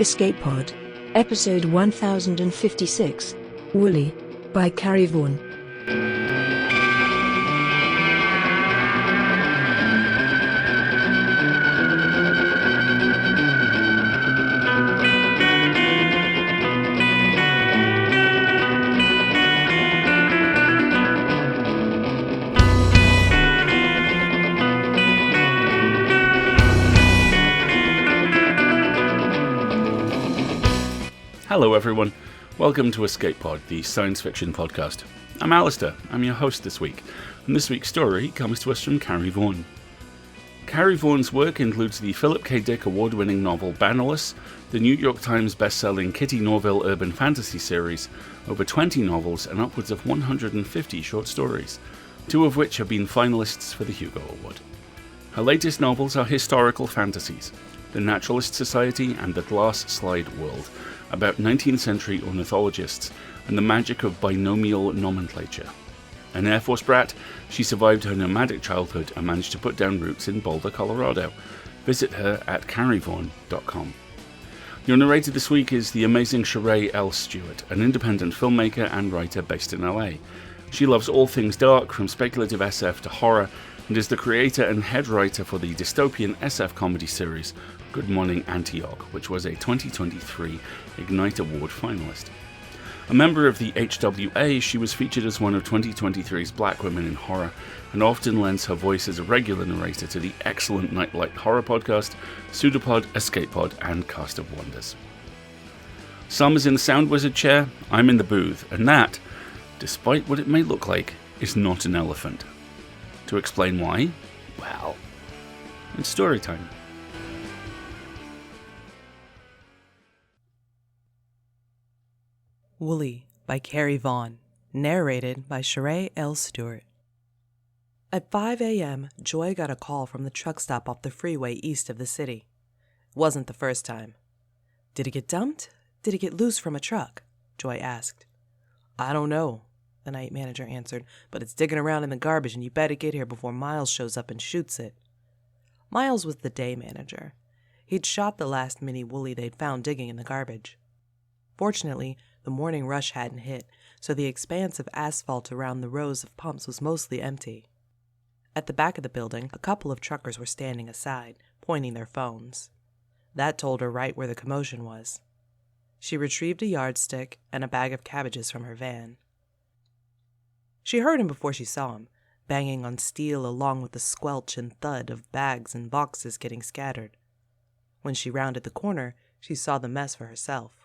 Escape Pod, Episode 1056, Woolly, by Carrie Vaughan. Hello everyone, welcome to Escape Pod, the science fiction podcast. I'm Alistair, I'm your host this week, and this week's story comes to us from Carrie Vaughan. Carrie Vaughan's work includes the Philip K. Dick award-winning novel Bannerless, the New York Times best-selling Kitty Norville urban fantasy series, over 20 novels and upwards of 150 short stories, two of which have been finalists for the Hugo Award. Her latest novels are historical fantasies, The Naturalist Society and The Glass Slide World, about 19th century ornithologists and the magic of binomial nomenclature. An Air Force brat, she survived her nomadic childhood and managed to put down roots in Boulder, Colorado. Visit her at carrievaughan.com. Your narrator this week is the amazing Sheree L. Stewart, an independent filmmaker and writer based in LA. She loves all things dark, from speculative SF to horror, and is the creator and head writer for the dystopian SF comedy series Good Morning Antioch, which was a 2023 Ignite Award finalist. A member of the HWA, she was featured as one of 2023's Black Women in Horror, and often lends her voice as a regular narrator to the excellent Nightlight horror podcast, Pseudopod, Escape Pod, and Cast of Wonders. Summer's in the Sound Wizard chair, I'm in the booth, and that, despite what it may look like, is not an elephant. To explain why, well, it's story time. Woolly by Carrie Vaughan, narrated by Sheree L. Stewart. At 5 a.m., Joy got a call from the truck stop off the freeway east of the city. It wasn't the first time. Did it get dumped? Did it get loose from a truck? Joy asked. I don't know, the night manager answered, but it's digging around in the garbage and you better get here before Miles shows up and shoots it. Miles was the day manager. He'd shot the last mini Woolly they'd found digging in the garbage. Fortunately, the morning rush hadn't hit, so the expanse of asphalt around the rows of pumps was mostly empty. At the back of the building, a couple of truckers were standing aside, pointing their phones. That told her right where the commotion was. She retrieved a yardstick and a bag of cabbages from her van. She heard him before she saw him, banging on steel along with the squelch and thud of bags and boxes getting scattered. When she rounded the corner, she saw the mess for herself.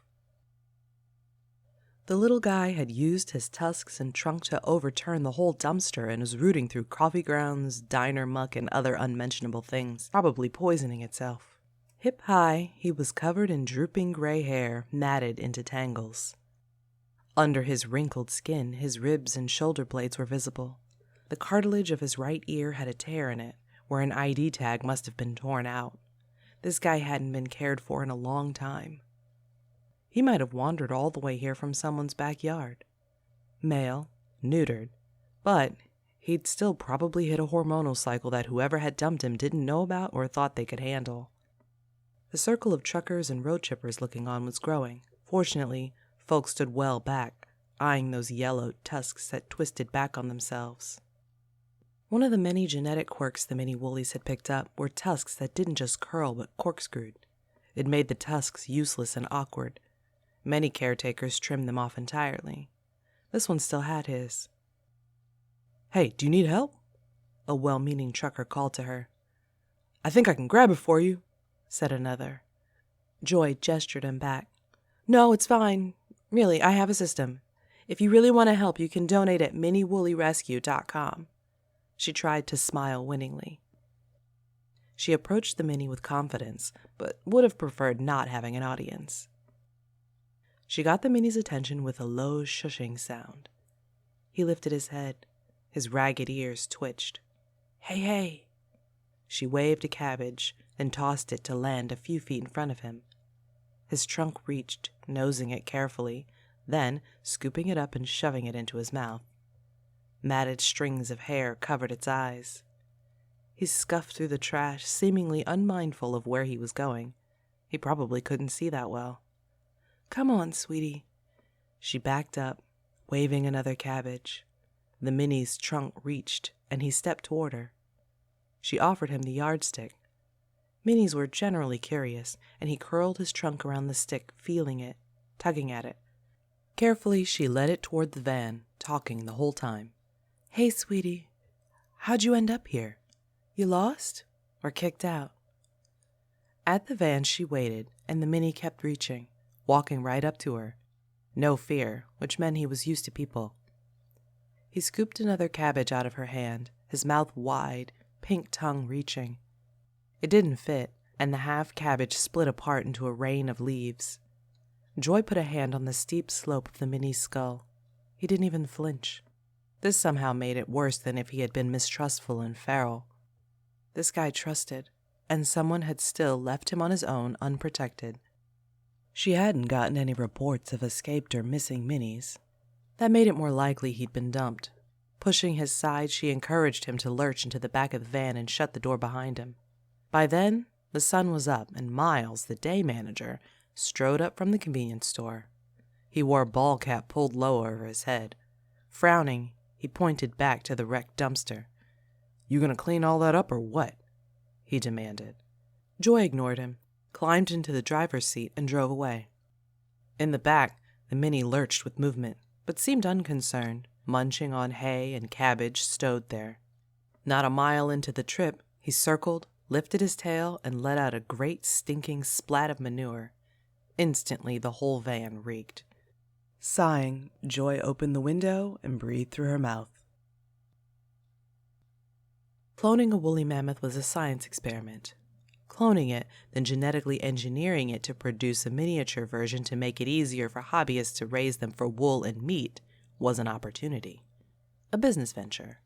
The little guy had used his tusks and trunk to overturn the whole dumpster and was rooting through coffee grounds, diner muck, and other unmentionable things, probably poisoning itself. Hip high, he was covered in drooping gray hair, matted into tangles. Under his wrinkled skin, his ribs and shoulder blades were visible. The cartilage of his right ear had a tear in it, where an ID tag must have been torn out. This guy hadn't been cared for in a long time. He might have wandered all the way here from someone's backyard. Male, neutered, but he'd still probably hit a hormonal cycle that whoever had dumped him didn't know about or thought they could handle. The circle of truckers and road chippers looking on was growing. Fortunately, folks stood well back, eyeing those yellowed tusks that twisted back on themselves. One of the many genetic quirks the mini Woolies had picked up were tusks that didn't just curl but corkscrewed. It made the tusks useless and awkward. Many caretakers trimmed them off entirely. This one still had his. Hey, do you need help? A well-meaning trucker called to her. I think I can grab it for you, said another. Joy gestured him back. No, it's fine. Really, I have a system. If you really want to help, you can donate at miniwoollyrescue.com. She tried to smile winningly. She approached the mini with confidence, but would have preferred not having an audience. She got the mini's attention with a low shushing sound. He lifted his head. His ragged ears twitched. Hey, hey. She waved a cabbage, then tossed it to land a few feet in front of him. His trunk reached, nosing it carefully, then scooping it up and shoving it into his mouth. Matted strings of hair covered its eyes. He scuffed through the trash, seemingly unmindful of where he was going. He probably couldn't see that well. "Come on, sweetie." She backed up, waving another cabbage. The Minnie's trunk reached, and he stepped toward her. She offered him the yardstick. Minis were generally curious, and he curled his trunk around the stick, feeling it, tugging at it. Carefully, she led it toward the van, talking the whole time. "Hey, sweetie, how'd you end up here? You lost? Or kicked out?" At the van she waited, and the Minnie kept reaching, walking right up to her. No fear, which meant he was used to people. He scooped another cabbage out of her hand, his mouth wide, pink tongue reaching. It didn't fit, and the half cabbage split apart into a rain of leaves. Joy put a hand on the steep slope of the Minnie's skull. He didn't even flinch. This somehow made it worse than if he had been mistrustful and feral. This guy trusted, and someone had still left him on his own unprotected. She hadn't gotten any reports of escaped or missing Minis. That made it more likely he'd been dumped. Pushing his side, she encouraged him to lurch into the back of the van and shut the door behind him. By then, the sun was up, and Miles, the day manager, strode up from the convenience store. He wore a ball cap pulled low over his head. Frowning, he pointed back to the wrecked dumpster. "You gonna clean all that up or what?" he demanded. Joy ignored him, climbed into the driver's seat, and drove away. In the back, the Minnie lurched with movement, but seemed unconcerned, munching on hay and cabbage stowed there. Not a mile into the trip, he circled, lifted his tail, and let out a great stinking splat of manure. Instantly, the whole van reeked. Sighing, Joy opened the window and breathed through her mouth. Cloning a woolly mammoth was a science experiment. Cloning it, then genetically engineering it to produce a miniature version to make it easier for hobbyists to raise them for wool and meat was an opportunity. A business venture.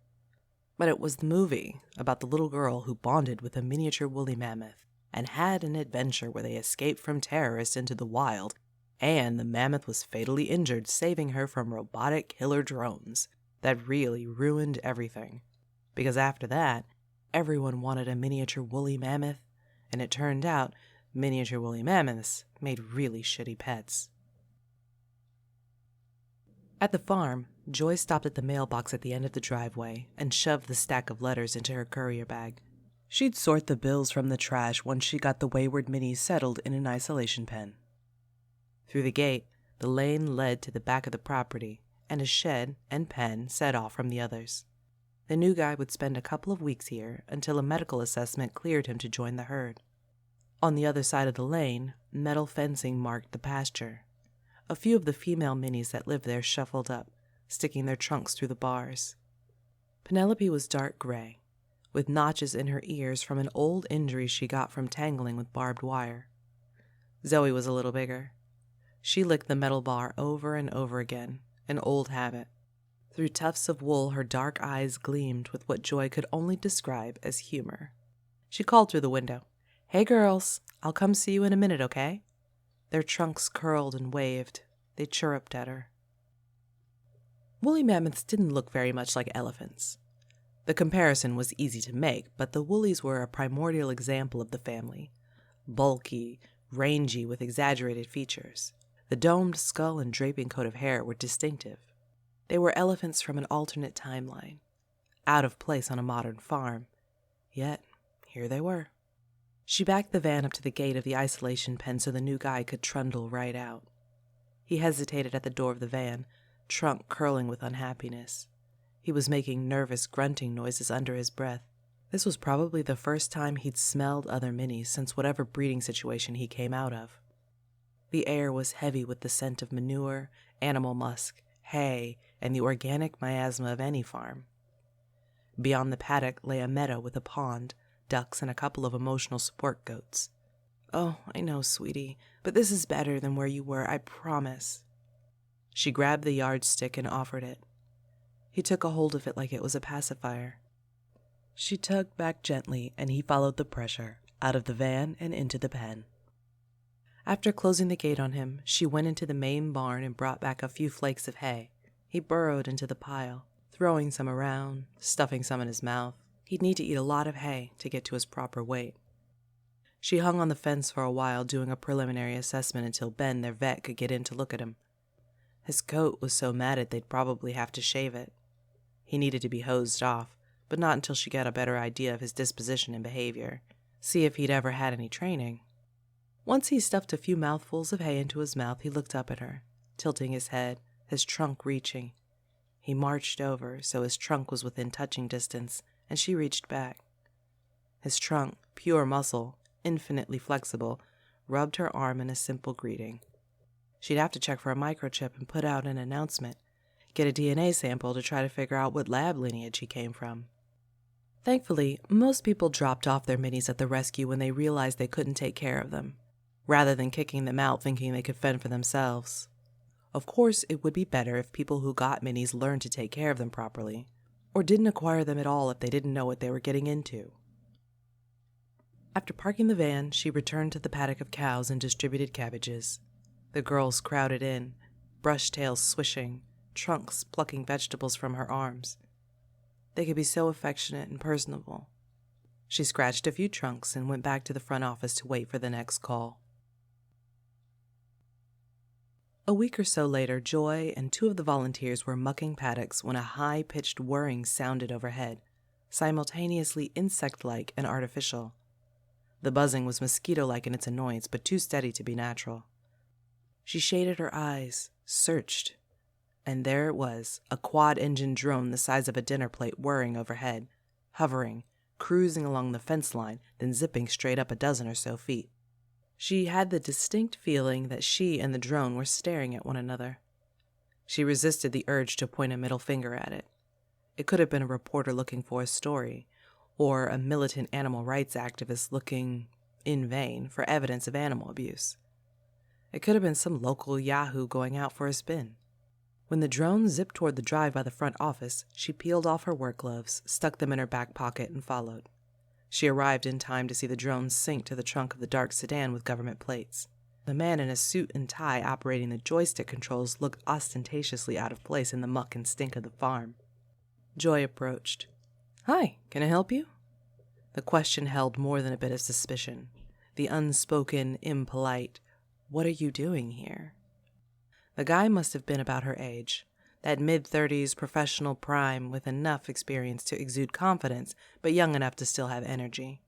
But it was the movie about the little girl who bonded with a miniature woolly mammoth and had an adventure where they escaped from terrorists into the wild, and the mammoth was fatally injured, saving her from robotic killer drones that really ruined everything. Because after that, everyone wanted a miniature woolly mammoth, and it turned out miniature woolly mammoths made really shitty pets. At the farm, Joy stopped at the mailbox at the end of the driveway and shoved the stack of letters into her courier bag. She'd sort the bills from the trash once she got the wayward Minis settled in an isolation pen. Through the gate, the lane led to the back of the property, and a shed and pen set off from the others. The new guy would spend a couple of weeks here until a medical assessment cleared him to join the herd. On the other side of the lane, metal fencing marked the pasture. A few of the female Minis that lived there shuffled up, sticking their trunks through the bars. Penelope was dark gray, with notches in her ears from an old injury she got from tangling with barbed wire. Zoe was a little bigger. She licked the metal bar over and over again, an old habit. Through tufts of wool, her dark eyes gleamed with what Joy could only describe as humor. She called through the window, "Hey girls, I'll come see you in a minute, okay?" Their trunks curled and waved. They chirruped at her. Woolly mammoths didn't look very much like elephants. The comparison was easy to make, but the woolies were a primordial example of the family. Bulky, rangy with exaggerated features. The domed skull and draping coat of hair were distinctive. They were elephants from an alternate timeline, out of place on a modern farm. Yet, here they were. She backed the van up to the gate of the isolation pen so the new guy could trundle right out. He hesitated at the door of the van, trunk curling with unhappiness. He was making nervous grunting noises under his breath. This was probably the first time he'd smelled other Minis since whatever breeding situation he came out of. The air was heavy with the scent of manure, animal musk, hay, and the organic miasma of any farm. Beyond the paddock lay a meadow with a pond, ducks, and a couple of emotional support goats. "Oh, I know, sweetie, but this is better than where you were, I promise." She grabbed the yardstick and offered it. He took a hold of it like it was a pacifier. She tugged back gently, and he followed the pressure, out of the van and into the pen. After closing the gate on him, she went into the main barn and brought back a few flakes of hay. He burrowed into the pile, throwing some around, stuffing some in his mouth. He'd need to eat a lot of hay to get to his proper weight. She hung on the fence for a while doing a preliminary assessment until Ben, their vet, could get in to look at him. His coat was so matted they'd probably have to shave it. He needed to be hosed off, but not until she got a better idea of his disposition and behavior, see if he'd ever had any training. Once he stuffed a few mouthfuls of hay into his mouth, he looked up at her, tilting his head, his trunk reaching. He marched over so his trunk was within touching distance, and she reached back. His trunk, pure muscle, infinitely flexible, rubbed her arm in a simple greeting. She'd have to check for a microchip and put out an announcement, get a DNA sample to try to figure out what lab lineage he came from. Thankfully, most people dropped off their minis at the rescue when they realized they couldn't take care of them, rather than kicking them out thinking they could fend for themselves. Of course, it would be better if people who got minis learned to take care of them properly, or didn't acquire them at all if they didn't know what they were getting into. After parking the van, she returned to the paddock of cows and distributed cabbages. The girls crowded in, brush tails swishing, trunks plucking vegetables from her arms. They could be so affectionate and personable. She scratched a few trunks and went back to the front office to wait for the next call. A week or so later, Joy and 2 of the volunteers were mucking paddocks when a high-pitched whirring sounded overhead, simultaneously insect-like and artificial. The buzzing was mosquito-like in its annoyance, but too steady to be natural. She shaded her eyes, searched, and there it was, a quad-engine drone the size of a dinner plate whirring overhead, hovering, cruising along the fence line, then zipping straight up a dozen or so feet. She had the distinct feeling that she and the drone were staring at one another. She resisted the urge to point a middle finger at it. It could have been a reporter looking for a story, or a militant animal rights activist looking, in vain, for evidence of animal abuse. It could have been some local yahoo going out for a spin. When the drone zipped toward the drive by the front office, she peeled off her work gloves, stuck them in her back pocket, and followed. She arrived in time to see the drone sink to the trunk of the dark sedan with government plates. The man in a suit and tie operating the joystick controls looked ostentatiously out of place in the muck and stink of the farm. Joy approached. "Hi, can I help you?" The question held more than a bit of suspicion. The unspoken, impolite, "What are you doing here?" The guy must have been about her age, that mid-30s professional prime with enough experience to exude confidence, but young enough to still have energy.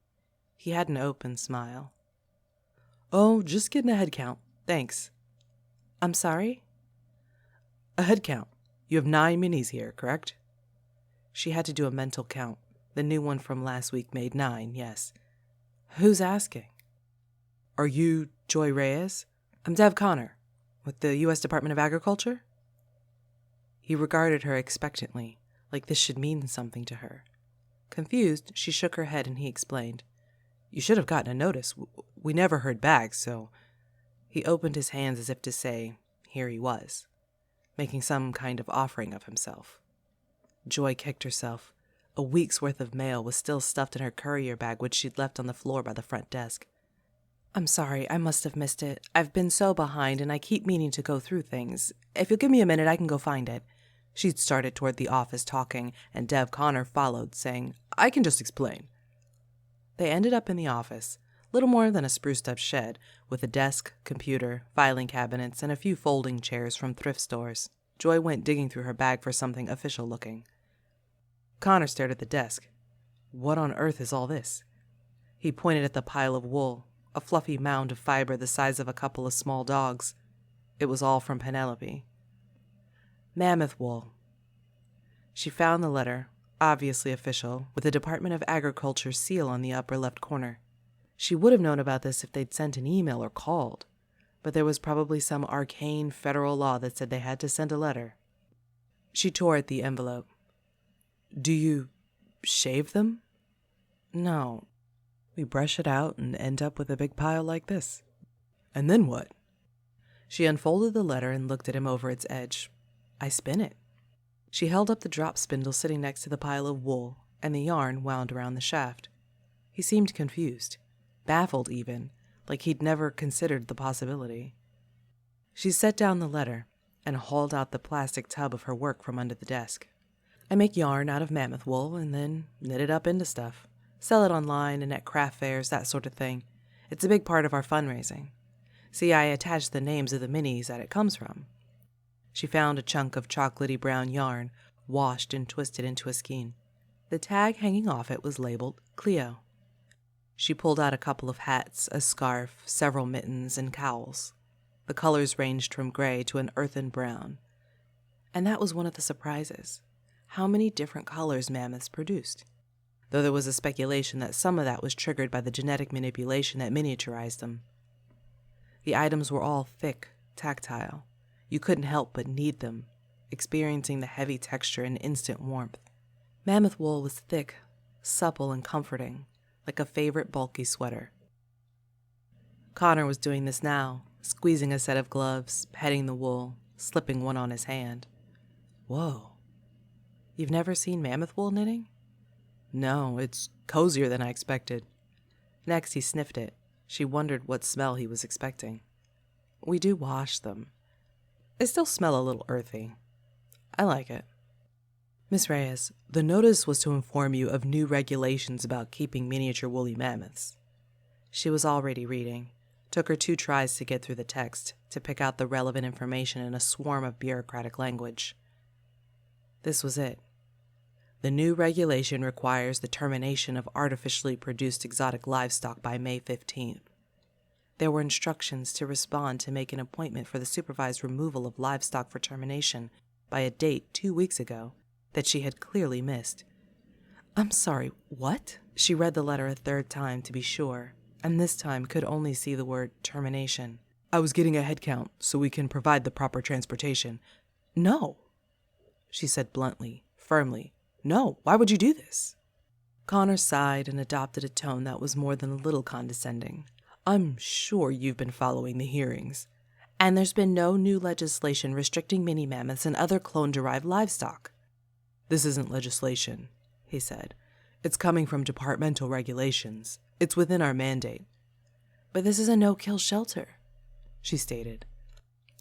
He had an open smile. "Oh, just getting a head count. Thanks." "I'm sorry?" "A head count. You have 9 minis here, correct?" She had to do a mental count. The new one from last week made 9, yes. "Who's asking?" "Are you Joy Reyes?" "I'm Dev Connor, with the U.S. Department of Agriculture." He regarded her expectantly, like this should mean something to her. Confused, she shook her head and he explained. "You should have gotten a notice. We never heard back, so—" He opened his hands as if to say, here he was, making some kind of offering of himself. Joy kicked herself. A week's worth of mail was still stuffed in her courier bag, which she'd left on the floor by the front desk. "I'm sorry, I must have missed it. I've been so behind, and I keep meaning to go through things. If you'll give me a minute, I can go find it." She'd started toward the office talking, and Dev Connor followed, saying, "I can just explain." They ended up in the office, little more than a spruced-up shed, with a desk, computer, filing cabinets, and a few folding chairs from thrift stores. Joy went digging through her bag for something official-looking. Connor stared at the desk. What on earth is all this? He pointed at the pile of wool, a fluffy mound of fiber the size of a couple of small dogs. It was all from Penelope. Mammoth wool. She found the letter, obviously official, with the Department of Agriculture seal on the upper left corner. She would have known about this if they'd sent an email or called, but there was probably some arcane federal law that said they had to send a letter. She tore at the envelope. "Do you shave them?" "No. We brush it out and end up with a big pile like this." "And then what?" She unfolded the letter and looked at him over its edge. "I spin it." She held up the drop spindle sitting next to the pile of wool, and the yarn wound around the shaft. He seemed confused, baffled even, like he'd never considered the possibility. She set down the letter and hauled out the plastic tub of her work from under the desk. "I make yarn out of mammoth wool and then knit it up into stuff. Sell it online and at craft fairs, that sort of thing. It's a big part of our fundraising. See, I attached the names of the minis that it comes from. She found a chunk of chocolatey brown yarn, washed and twisted into a skein. The tag hanging off it was labeled Cleo. She pulled out a couple of hats, a scarf, several mittens, and cowls. The colors ranged from gray to an earthen brown. And that was one of the surprises, how many different colors mammoths produced. Though there was a speculation that some of that was triggered by the genetic manipulation that miniaturized them. The items were all thick, tactile. You couldn't help but need them, experiencing the heavy texture and instant warmth. Mammoth wool was thick, supple, and comforting, like a favorite bulky sweater. Connor was doing this now, squeezing a set of gloves, petting the wool, slipping one on his hand. Whoa. You've never seen mammoth wool knitting? No, it's cozier than I expected. Next, he sniffed it. She wondered what smell he was expecting. We do wash them. They still smell a little earthy. I like it. Miss Reyes, the notice was to inform you of new regulations about keeping miniature woolly mammoths. She was already reading. Took her 2 tries to get through the text, to pick out the relevant information in a swarm of bureaucratic language. This was it. The new regulation requires the termination of artificially produced exotic livestock by May 15th. There were instructions to respond to make an appointment for the supervised removal of livestock for termination by a date 2 weeks ago that she had clearly missed. I'm sorry, what? She read the letter a 3rd time to be sure, and this time could only see the word termination. I was getting a head count so we can provide the proper transportation. No, she said bluntly, firmly. No, why would you do this? Connor sighed and adopted a tone that was more than a little condescending. I'm sure you've been following the hearings. And there's been no new legislation restricting mini mammoths and other clone-derived livestock. This isn't legislation, he said. It's coming from departmental regulations. It's within our mandate. But this is a no-kill shelter, she stated.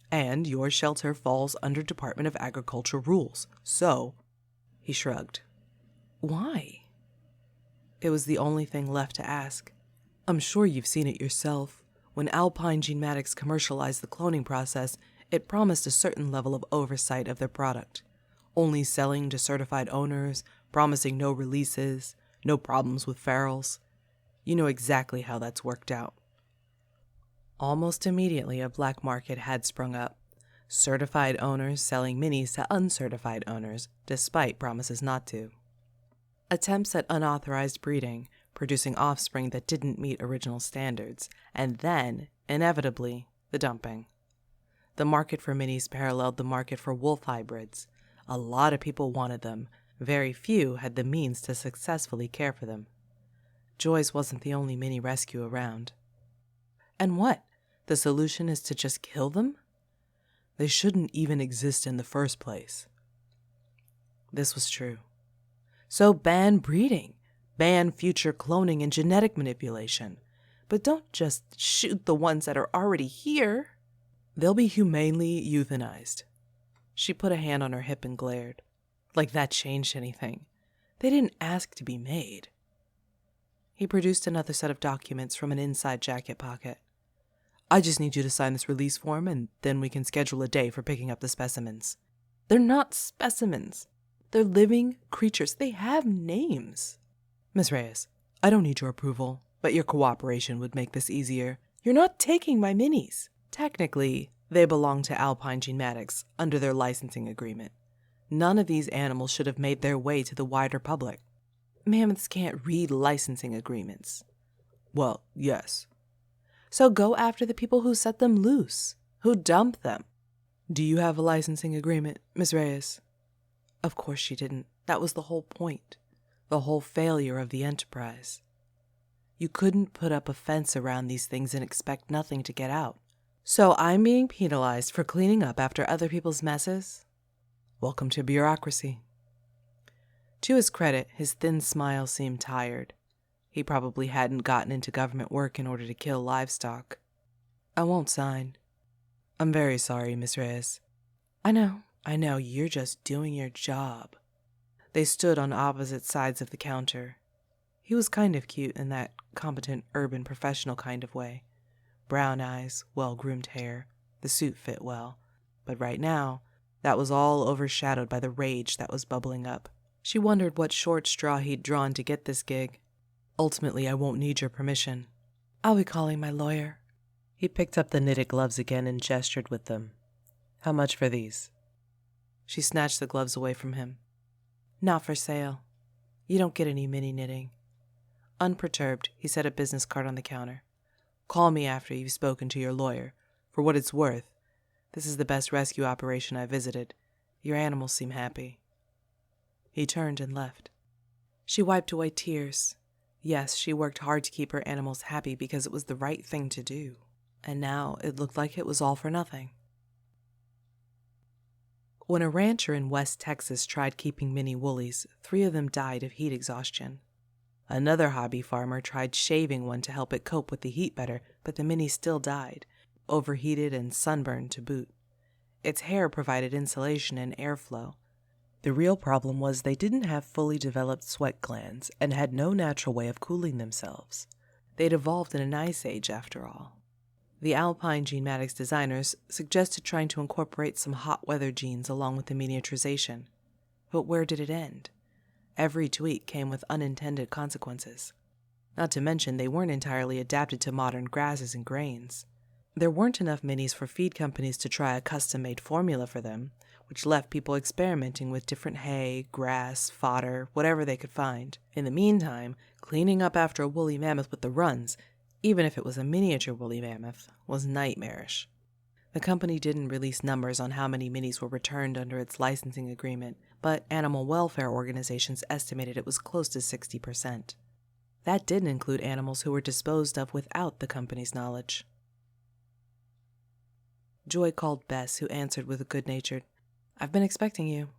And your shelter falls under Department of Agriculture rules, so... He shrugged. Why? It was the only thing left to ask. I'm sure you've seen it yourself. When Alpine Genetics commercialized the cloning process, it promised a certain level of oversight of their product. Only selling to certified owners, promising no releases, no problems with ferals. You know exactly how that's worked out. Almost immediately, a black market had sprung up. Certified owners selling minis to uncertified owners, despite promises not to. Attempts at unauthorized breeding, producing offspring that didn't meet original standards, and then, inevitably, the dumping. The market for minis paralleled the market for wolf hybrids. A lot of people wanted them. Very few had the means to successfully care for them. Joy's wasn't the only mini rescue around. And what? The solution is to just kill them? They shouldn't even exist in the first place. This was true. So ban breeding, ban future cloning and genetic manipulation. But don't just shoot the ones that are already here. They'll be humanely euthanized. She put a hand on her hip and glared. Like that changed anything. They didn't ask to be made. He produced another set of documents from an inside jacket pocket. I just need you to sign this release form, and then we can schedule a day for picking up the specimens. They're not specimens. They're living creatures. They have names. Miss Reyes, I don't need your approval, but your cooperation would make this easier. You're not taking my minis. Technically, they belong to Alpine Genetics under their licensing agreement. None of these animals should have made their way to the wider public. Mammoths can't read licensing agreements. Well, yes. So go after the people who set them loose, who dumped them. Do you have a licensing agreement, Miss Reyes? Of course she didn't. That was the whole point. The whole failure of the enterprise. You couldn't put up a fence around these things and expect nothing to get out. So I'm being penalized for cleaning up after other people's messes? Welcome to bureaucracy. To his credit, his thin smile seemed tired. He probably hadn't gotten into government work in order to kill livestock. I won't sign. I'm very sorry, Miss Reyes. I know, you're just doing your job. They stood on opposite sides of the counter. He was kind of cute in that competent urban professional kind of way. Brown eyes, well-groomed hair, the suit fit well. But right now, that was all overshadowed by the rage that was bubbling up. She wondered what short straw he'd drawn to get this gig. Ultimately, I won't need your permission. I'll be calling my lawyer. He picked up the knitted gloves again and gestured with them. How much for these? She snatched the gloves away from him. Not for sale. You don't get any mini knitting. Unperturbed, he set a business card on the counter. Call me after you've spoken to your lawyer. For what it's worth, this is the best rescue operation I've visited. Your animals seem happy. He turned and left. She wiped away tears. Yes, she worked hard to keep her animals happy because it was the right thing to do. And now it looked like it was all for nothing. When a rancher in West Texas tried keeping mini woolies, 3 of them died of heat exhaustion. Another hobby farmer tried shaving one to help it cope with the heat better, but the mini still died, overheated and sunburned to boot. Its hair provided insulation and airflow. The real problem was they didn't have fully developed sweat glands and had no natural way of cooling themselves. They'd evolved in an ice age, after all. The Alpine Genetics designers suggested trying to incorporate some hot weather genes along with the miniaturization. But where did it end? Every tweak came with unintended consequences. Not to mention they weren't entirely adapted to modern grasses and grains. There weren't enough minis for feed companies to try a custom-made formula for them, which left people experimenting with different hay, grass, fodder, whatever they could find. In the meantime, cleaning up after a woolly mammoth with the runs, even if it was a miniature woolly mammoth, was nightmarish. The company didn't release numbers on how many minis were returned under its licensing agreement, but animal welfare organizations estimated it was close to 60%. That didn't include animals who were disposed of without the company's knowledge. Joy called Bess, who answered with a good-natured, "I've been expecting you."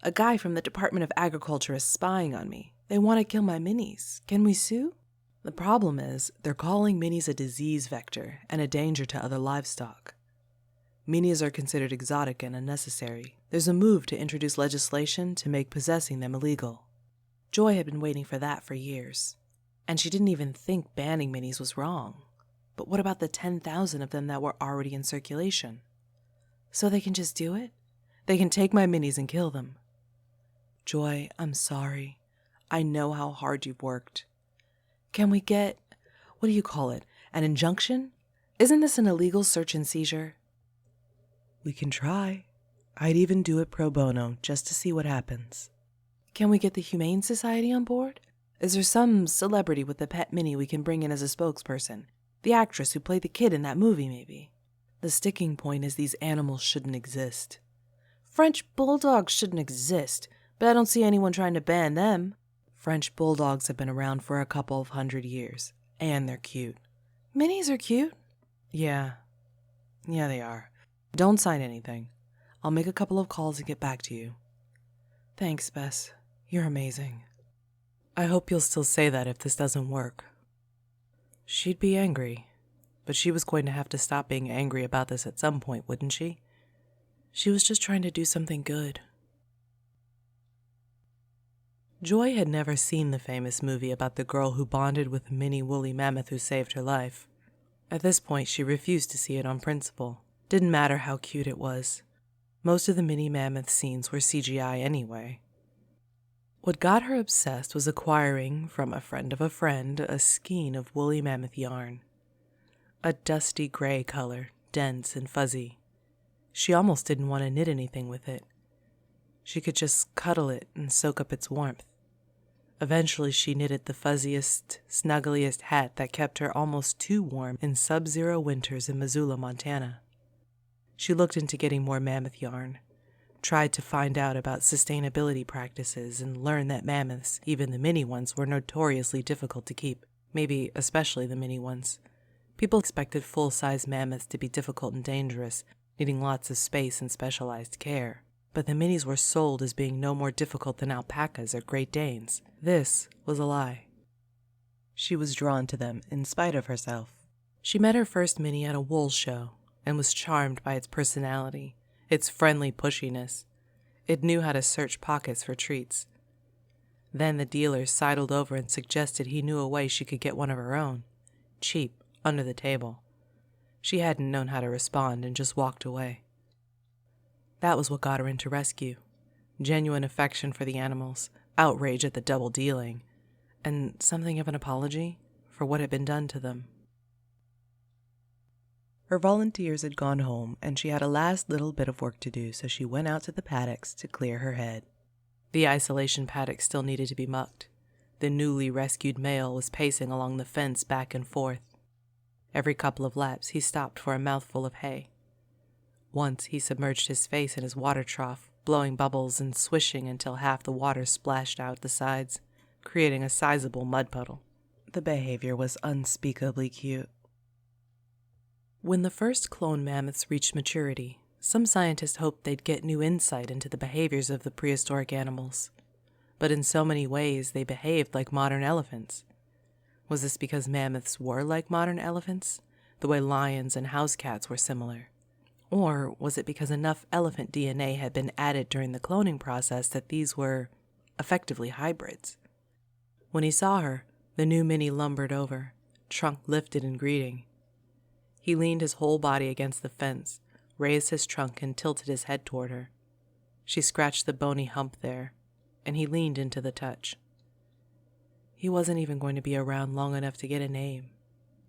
"A guy from the Department of Agriculture is spying on me. They want to kill my minis. Can we sue?" "The problem is, they're calling minis a disease vector and a danger to other livestock. Minis are considered exotic and unnecessary. There's a move to introduce legislation to make possessing them illegal." Joy had been waiting for that for years, and she didn't even think banning minis was wrong. But what about the 10,000 of them that were already in circulation? So they can just do it? They can take my minis and kill them. "Joy, I'm sorry. I know how hard you've worked. Can we get, what do you call it, an injunction? Isn't this an illegal search and seizure?" "We can try. I'd even do it pro bono just to see what happens." "Can we get the Humane Society on board? Is there some celebrity with a pet mini we can bring in as a spokesperson? The actress who played the kid in that movie, maybe?" "The sticking point is these animals shouldn't exist." "French bulldogs shouldn't exist, but I don't see anyone trying to ban them." "French bulldogs have been around for a couple of 100 years, and they're cute." "Minis are cute." Yeah, they are. Don't sign anything. I'll make a couple of calls and get back to you." "Thanks, Bess. You're amazing." "I hope you'll still say that if this doesn't work." She'd be angry, but she was going to have to stop being angry about this at some point, wouldn't she? She was just trying to do something good. Joy had never seen the famous movie about the girl who bonded with the mini woolly mammoth who saved her life. At this point, she refused to see it on principle. Didn't matter how cute it was. Most of the mini mammoth scenes were CGI anyway. What got her obsessed was acquiring, from a friend of a friend, a skein of woolly mammoth yarn. A dusty gray color, dense and fuzzy. She almost didn't want to knit anything with it. She could just cuddle it and soak up its warmth. Eventually she knitted the fuzziest, snuggliest hat that kept her almost too warm in sub-zero winters in Missoula, Montana. She looked into getting more mammoth yarn, tried to find out about sustainability practices, and learned that mammoths, even the mini ones, were notoriously difficult to keep, maybe especially the mini ones. People expected full-size mammoths to be difficult and dangerous, needing lots of space and specialized care. But the minis were sold as being no more difficult than alpacas or Great Danes. This was a lie. She was drawn to them in spite of herself. She met her first mini at a wool show and was charmed by its personality, its friendly pushiness. It knew how to search pockets for treats. Then the dealer sidled over and suggested he knew a way she could get one of her own. Cheap, under the table. She hadn't known how to respond and just walked away. That was what got her into rescue. Genuine affection for the animals, outrage at the double dealing, and something of an apology for what had been done to them. Her volunteers had gone home, and she had a last little bit of work to do, so she went out to the paddocks to clear her head. The isolation paddock still needed to be mucked. The newly rescued male was pacing along the fence back and forth. Every couple of laps, he stopped for a mouthful of hay. Once he submerged his face in his water trough, blowing bubbles and swishing until half the water splashed out the sides, creating a sizable mud puddle. The behavior was unspeakably cute. When the first clone mammoths reached maturity, some scientists hoped they'd get new insight into the behaviors of the prehistoric animals. But in so many ways, they behaved like modern elephants. Was this because mammoths were like modern elephants, the way lions and house cats were similar? Or was it because enough elephant DNA had been added during the cloning process that these were effectively hybrids? When he saw her, the new Minnie lumbered over, trunk lifted in greeting. He leaned his whole body against the fence, raised his trunk, and tilted his head toward her. She scratched the bony hump there, and he leaned into the touch. He wasn't even going to be around long enough to get a name.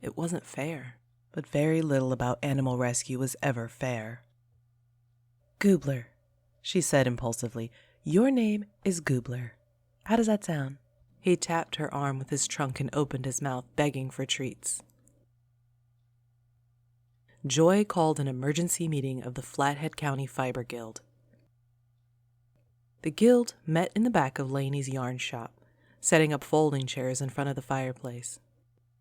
It wasn't fair. But very little about animal rescue was ever fair. Goobler, she said impulsively. Your name is Goobler. How does that sound? He tapped her arm with his trunk and opened his mouth, begging for treats. Joy called an emergency meeting of the Flathead County Fiber Guild. The guild met in the back of Laney's yarn shop, setting up folding chairs in front of the fireplace.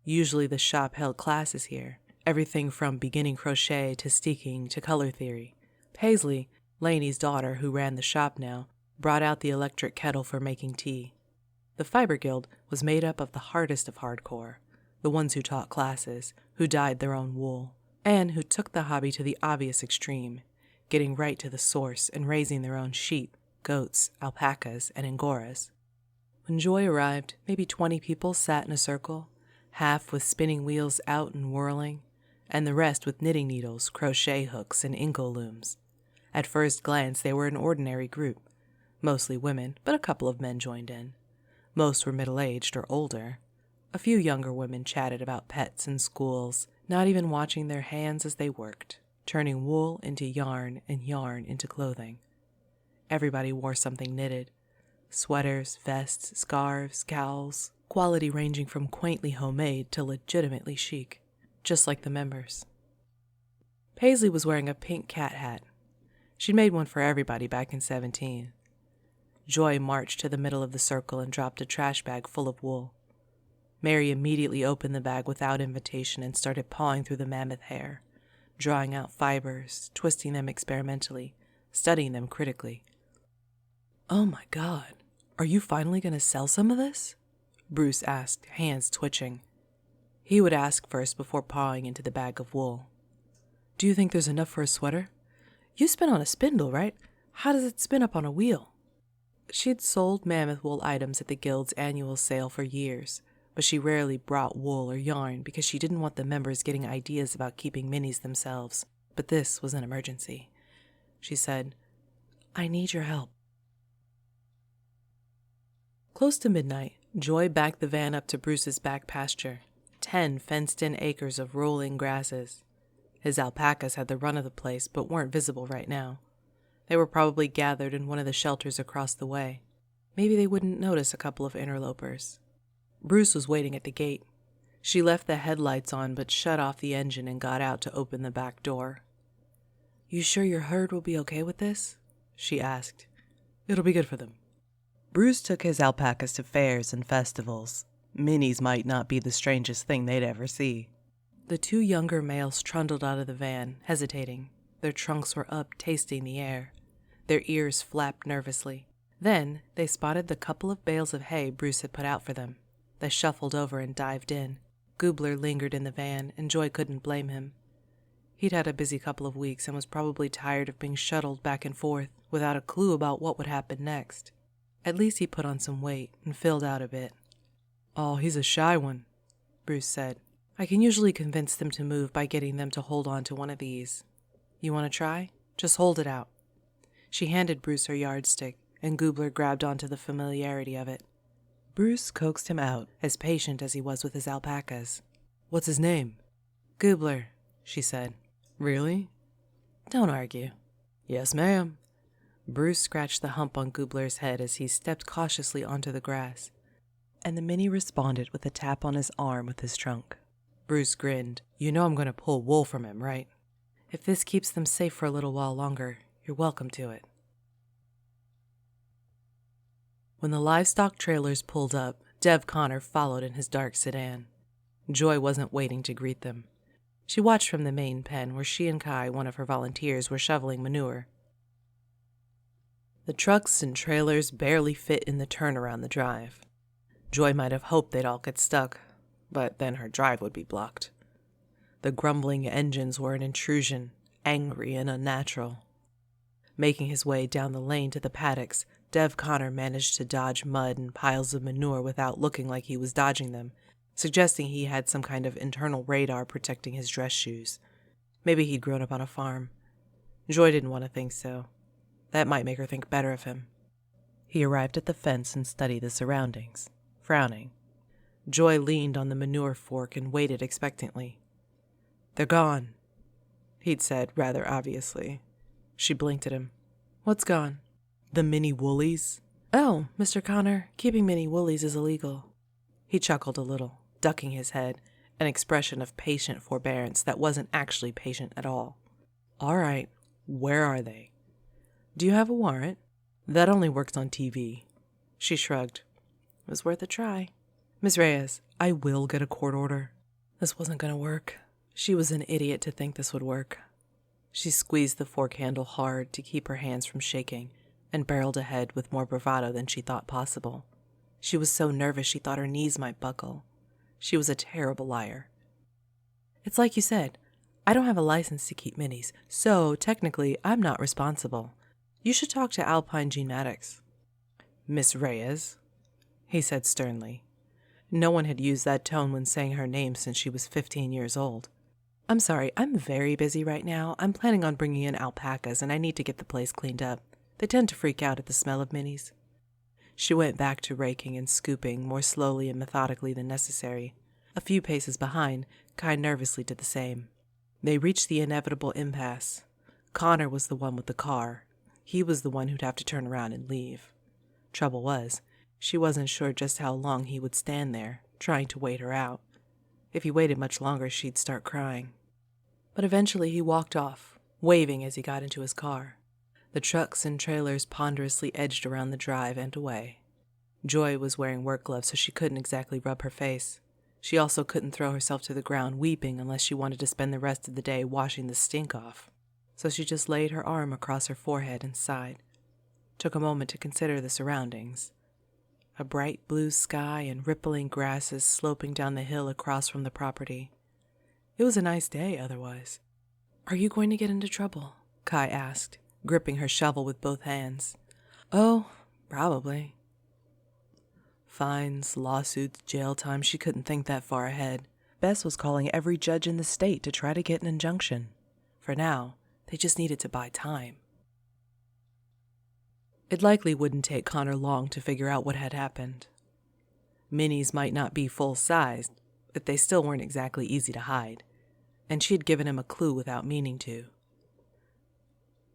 Usually the shop held classes here, everything from beginning crochet to steeking to color theory. Paisley, Laney's daughter who ran the shop now, brought out the electric kettle for making tea. The Fiber Guild was made up of the hardest of hardcore, the ones who taught classes, who dyed their own wool, and who took the hobby to the obvious extreme, getting right to the source and raising their own sheep, goats, alpacas, and angoras. When Joy arrived, maybe 20 people sat in a circle, half with spinning wheels out and whirling, and the rest with knitting needles, crochet hooks, and inkle looms. At first glance, they were an ordinary group, mostly women, but a couple of men joined in. Most were middle-aged or older. A few younger women chatted about pets and schools, not even watching their hands as they worked, turning wool into yarn and yarn into clothing. Everybody wore something knitted. Sweaters, vests, scarves, cowls, quality ranging from quaintly homemade to legitimately chic, just like the members. Paisley was wearing a pink cat hat. She'd made one for everybody back in 17. Joy marched to the middle of the circle and dropped a trash bag full of wool. Mary immediately opened the bag without invitation and started pawing through the mammoth hair, drawing out fibers, twisting them experimentally, studying them critically. "Oh my God, are you finally going to sell some of this?" Bruce asked, hands twitching. He would ask first before pawing into the bag of wool. "Do you think there's enough for a sweater? You spin on a spindle, right? How does it spin up on a wheel?" She'd sold mammoth wool items at the guild's annual sale for years, but she rarely brought wool or yarn because she didn't want the members getting ideas about keeping minis themselves. But this was an emergency. She said, "I need your help." Close to midnight, Joy backed the van up to Bruce's back pasture, 10 fenced-in acres of rolling grasses. His alpacas had the run of the place but weren't visible right now. They were probably gathered in one of the shelters across the way. Maybe they wouldn't notice a couple of interlopers. Bruce was waiting at the gate. She left the headlights on but shut off the engine and got out to open the back door. "You sure your herd will be okay with this?" she asked. "It'll be good for them." Bruce took his alpacas to fairs and festivals. Minis might not be the strangest thing they'd ever see. The 2 younger males trundled out of the van, hesitating. Their trunks were up, tasting the air. Their ears flapped nervously. Then they spotted the couple of bales of hay Bruce had put out for them. They shuffled over and dived in. Goobler lingered in the van, and Joy couldn't blame him. He'd had a busy couple of weeks and was probably tired of being shuttled back and forth without a clue about what would happen next. At least he put on some weight and filled out a bit. "Oh, he's a shy one," Bruce said. "I can usually convince them to move by getting them to hold on to one of these. You want to try? Just hold it out." She handed Bruce her yardstick, and Goobler grabbed onto the familiarity of it. Bruce coaxed him out, as patient as he was with his alpacas. "What's his name?" "Goobler," she said. "Really?" "Don't argue." "Yes, ma'am." Bruce scratched the hump on Goobler's head as he stepped cautiously onto the grass, and the Mini responded with a tap on his arm with his trunk. Bruce grinned. "You know I'm going to pull wool from him, right?" "If this keeps them safe for a little while longer, you're welcome to it." When the livestock trailers pulled up, Dev Connor followed in his dark sedan. Joy wasn't waiting to greet them. She watched from the main pen where she and Kai, one of her volunteers, were shoveling manure. The trucks and trailers barely fit in the turn around the drive. Joy might have hoped they'd all get stuck, but then her drive would be blocked. The grumbling engines were an intrusion, angry and unnatural. Making his way down the lane to the paddocks, Dev Connor managed to dodge mud and piles of manure without looking like he was dodging them, suggesting he had some kind of internal radar protecting his dress shoes. Maybe he'd grown up on a farm. Joy didn't want to think so. That might make her think better of him. He arrived at the fence and studied the surroundings, frowning. Joy leaned on the manure fork and waited expectantly. "They're gone," he'd said rather obviously. She blinked at him. "What's gone?" "The mini woolies." "Oh, Mr. Connor, keeping mini woolies is illegal." He chuckled a little, ducking his head, an expression of patient forbearance that wasn't actually patient at all. "All right, where are they?" "Do you have a warrant?" "That only works on TV." She shrugged. It was worth a try. "Miss Reyes, I will get a court order." This wasn't going to work. She was an idiot to think this would work. She squeezed the fork handle hard to keep her hands from shaking, and barreled ahead with more bravado than she thought possible. She was so nervous she thought her knees might buckle. She was a terrible liar. "It's like you said, I don't have a license to keep minis, so technically I'm not responsible. You should talk to Alpine Genetics." "Miss Reyes," he said sternly. No one had used that tone when saying her name since she was 15 years old. "I'm sorry, I'm very busy right now. I'm planning on bringing in alpacas, and I need to get the place cleaned up. They tend to freak out at the smell of minis." She went back to raking and scooping more slowly and methodically than necessary. A few paces behind, Kai nervously did the same. They reached the inevitable impasse. Connor was the one with the car. He was the one who'd have to turn around and leave. Trouble was, she wasn't sure just how long he would stand there, trying to wait her out. If he waited much longer, she'd start crying. But eventually he walked off, waving as he got into his car. The trucks and trailers ponderously edged around the drive and away. Joy was wearing work gloves, so she couldn't exactly rub her face. She also couldn't throw herself to the ground weeping unless she wanted to spend the rest of the day washing the stink off. So she just laid her arm across her forehead and sighed. Took a moment to consider the surroundings. A bright blue sky and rippling grasses sloping down the hill across from the property. It was a nice day otherwise. "Are you going to get into trouble?" Kai asked, gripping her shovel with both hands. "Oh, probably." Fines, lawsuits, jail time, she couldn't think that far ahead. Bess was calling every judge in the state to try to get an injunction. For now, they just needed to buy time. It likely wouldn't take Connor long to figure out what had happened. Minis might not be full-sized, but they still weren't exactly easy to hide, and she had given him a clue without meaning to.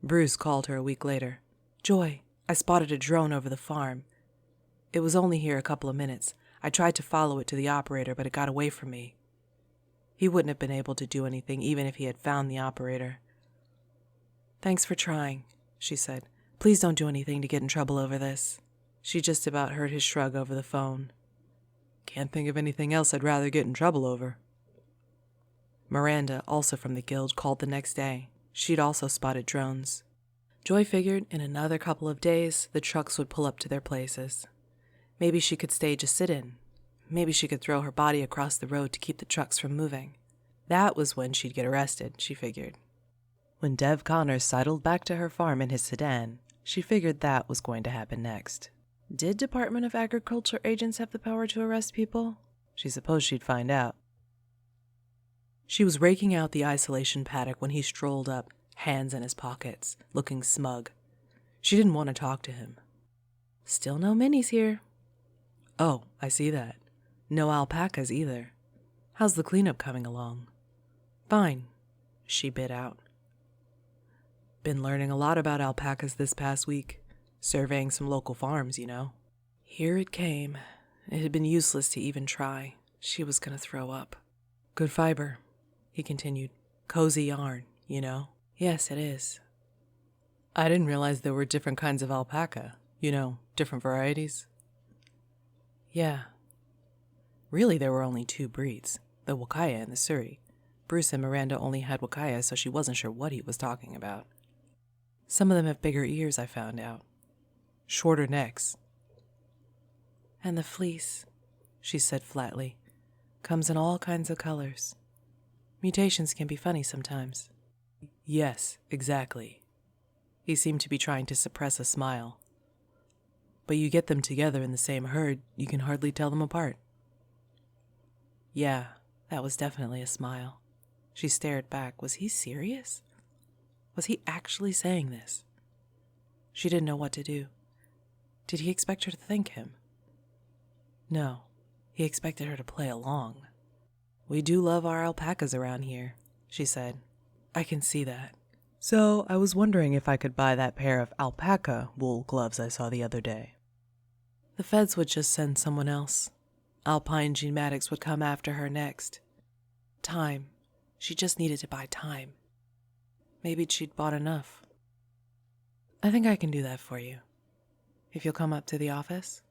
Bruce called her a week later. "Joy, I spotted a drone over the farm. It was only here a couple of minutes. I tried to follow it to the operator, but it got away from me." He wouldn't have been able to do anything even if he had found the operator. "Thanks for trying," she said. "Please don't do anything to get in trouble over this." She just about heard his shrug over the phone. "Can't think of anything else I'd rather get in trouble over." Miranda, also from the guild, called the next day. She'd also spotted drones. Joy figured in another couple of days the trucks would pull up to their places. Maybe she could stage a sit-in. Maybe she could throw her body across the road to keep the trucks from moving. That was when she'd get arrested, she figured. When Dev Connor sidled back to her farm in his sedan, she figured that was going to happen next. Did Department of Agriculture agents have the power to arrest people? She supposed she'd find out. She was raking out the isolation paddock when he strolled up, hands in his pockets, looking smug. She didn't want to talk to him. Still no minis here. Oh, I see that. No alpacas either. How's the cleanup coming along? Fine, she bit out. Been learning a lot about alpacas this past week. Surveying some local farms, you know. Here it came. It had been useless to even try. She was gonna throw up. Good fiber, he continued. Cozy yarn, you know. Yes, it is. I didn't realize there were different kinds of alpaca. You know, different varieties. Yeah. Really, there were only 2 breeds, the Wakaya and the Suri. Bruce and Miranda only had Wakaya, so she wasn't sure what he was talking about. Some of them have bigger ears, I found out. Shorter necks. And the fleece, she said flatly, comes in all kinds of colors. Mutations can be funny sometimes. Yes, exactly. He seemed to be trying to suppress a smile. But you get them together in the same herd, you can hardly tell them apart. Yeah, that was definitely a smile. She stared back. Was he serious? Was he actually saying this? She didn't know what to do. Did he expect her to thank him? No, he expected her to play along. We do love our alpacas around here, she said. I can see that. So I was wondering if I could buy that pair of alpaca wool gloves I saw the other day. The feds would just send someone else. Alpine Genetics would come after her next. Time. She just needed to buy time. Maybe she'd bought enough. I think I can do that for you. If you'll come up to the office.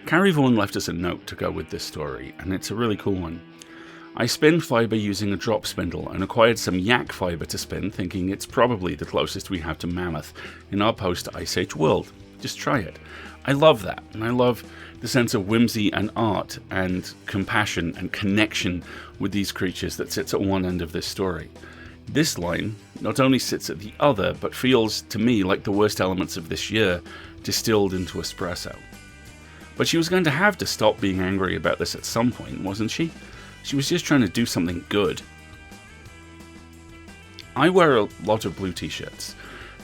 Carrie Vaughan left us a note to go with this story, and it's a really cool one. I spin fibre using a drop spindle and acquired some yak fibre to spin, thinking it's probably the closest we have to mammoth in our post-Ice Age world. Just try it. I love that, and I love the sense of whimsy and art and compassion and connection with these creatures that sits at one end of this story. This line not only sits at the other, but feels to me like the worst elements of this year distilled into espresso. But she was going to have to stop being angry about this at some point, wasn't she? She was just trying to do something good. I wear a lot of blue t-shirts,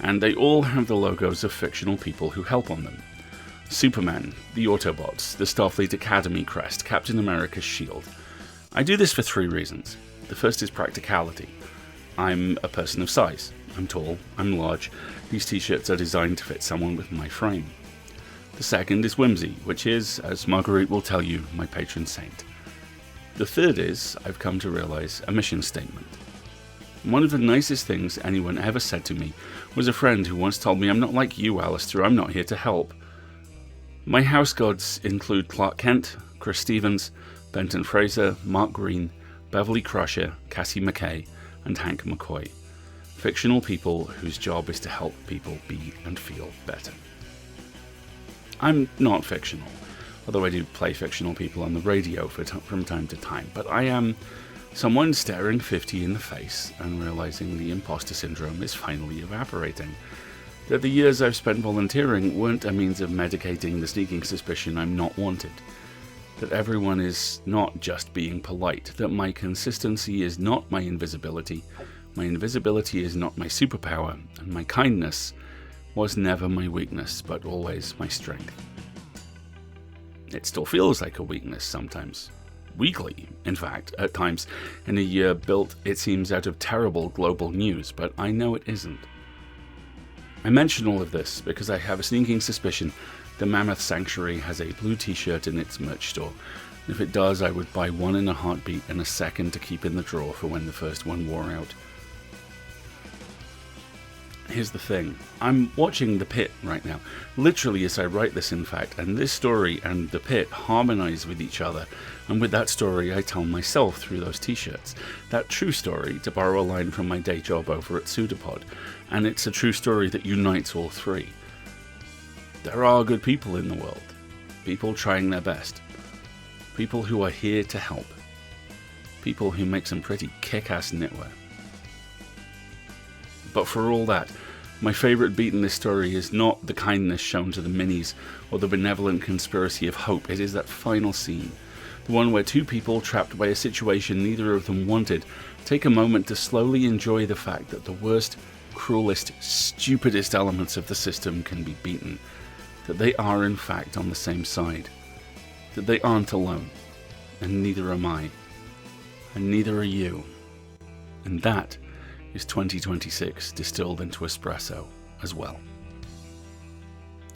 and they all have the logos of fictional people who help on them. Superman, the Autobots, the Starfleet Academy crest, Captain America's shield. I do this for 3 reasons. The first is practicality. I'm a person of size. I'm tall, I'm large. These t-shirts are designed to fit someone with my frame. The second is whimsy, which is, as Marguerite will tell you, my patron saint. The third is, I've come to realize, a mission statement. One of the nicest things anyone ever said to me was a friend who once told me, I'm not like you, Alistair, I'm not here to help. My house gods include Clark Kent, Chris Stevens, Benton Fraser, Mark Green, Beverly Crusher, Cassie McKay, and Hank McCoy. Fictional people whose job is to help people be and feel better. I'm not fictional, although I do play fictional people on the radio from time to time, but I am someone staring 50 in the face and realizing the imposter syndrome is finally evaporating. That the years I've spent volunteering weren't a means of medicating the sneaking suspicion I'm not wanted. That everyone is not just being polite. That my consistency is not my invisibility is not my superpower, and my kindness was never my weakness, but always my strength. It still feels like a weakness sometimes. Weekly, in fact, at times, in a year built, it seems, out of terrible global news, but I know it isn't. I mention all of this because I have a sneaking suspicion the Mammoth Sanctuary has a blue t-shirt in its merch store. If it does, I would buy one in a heartbeat and a second to keep in the drawer for when the first one wore out. Here's the thing, I'm watching The Pit right now, literally as I write this in fact, and this story and The Pit harmonize with each other And with that story, I tell myself through those t-shirts. That true story, to borrow a line from my day job over at Pseudopod, and it's a true story that unites all three. There are good people in the world. People trying their best. People who are here to help. People who make some pretty kick-ass knitwear. But for all that, my favourite beat in this story is not the kindness shown to the minis or the benevolent conspiracy of hope. It is that final scene. The one where two people trapped by a situation neither of them wanted take a moment to slowly enjoy the fact that the worst, cruelest, stupidest elements of the system can be beaten. That they are in fact on the same side. That they aren't alone. And neither am I. And neither are you. And that is 2026 distilled into espresso as well.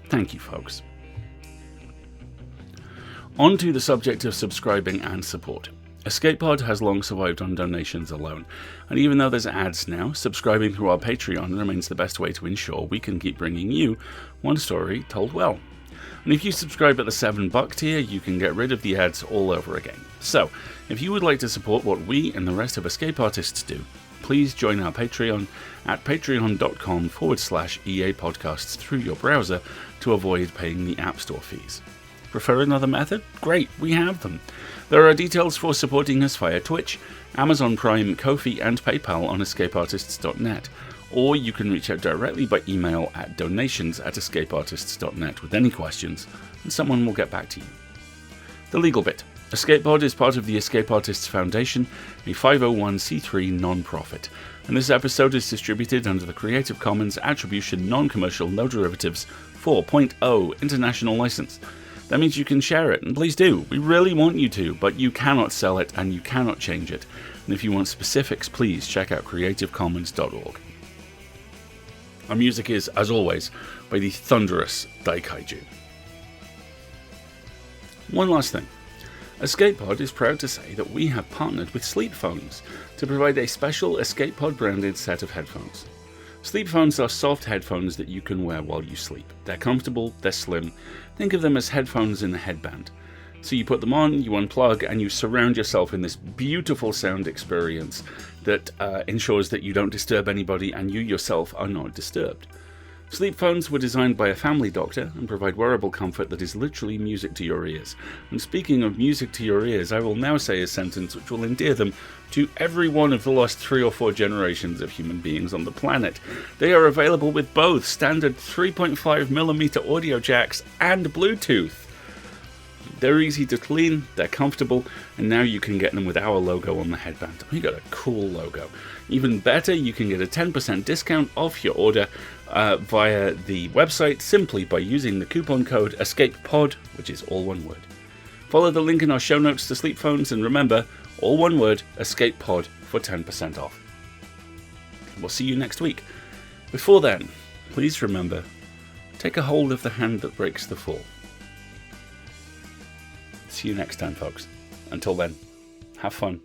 Thank you, folks. On to the subject of subscribing and support. EscapePod has long survived on donations alone, and even though there's ads now, subscribing through our Patreon remains the best way to ensure we can keep bringing you one story told well. And if you subscribe at the $7 tier, you can get rid of the ads all over again. So, if you would like to support what we and the rest of Escape Artists do, please join our Patreon at patreon.com/EA Podcasts through your browser to avoid paying the App Store fees. Prefer another method? Great, we have them. There are details for supporting us via Twitch, Amazon Prime, Ko-fi and PayPal on escapeartists.net, or you can reach out directly by email at donations@escapeartists.net with any questions, and someone will get back to you. The legal bit. EscapePod is part of the Escape Artists Foundation, a 501c3 non-profit, and this episode is distributed under the Creative Commons Attribution Non-Commercial No Derivatives 4.0 International License. That means you can share it, and please do. We really want you to, but you cannot sell it and you cannot change it. And if you want specifics, please check out creativecommons.org. Our music is, as always, by the thunderous Daikaiju. One last thing. EscapePod is proud to say that we have partnered with Sleep Phones to provide a special EscapePod branded set of headphones. Sleep phones are soft headphones that you can wear while you sleep. They're comfortable, they're slim. Think of them as headphones in a headband. So you put them on, you unplug, and you surround yourself in this beautiful sound experience that ensures that you don't disturb anybody and you yourself are not disturbed. Sleep phones were designed by a family doctor and provide wearable comfort that is literally music to your ears. And speaking of music to your ears, I will now say a sentence which will endear them to every one of the last 3 or 4 generations of human beings on the planet. They are available with both standard 3.5mm audio jacks and Bluetooth. They're easy to clean, they're comfortable, and now you can get them with our logo on the headband. We got a cool logo. Even better, you can get a 10% discount off your order via the website simply by using the coupon code ESCAPEPOD, which is all one word. Follow the link in our show notes to Sleep Phones, and remember, all one word, ESCAPEPOD for 10% off. We'll see you next week. Before then, please remember, take a hold of the hand that breaks the fall. See you next time, folks. Until then, have fun.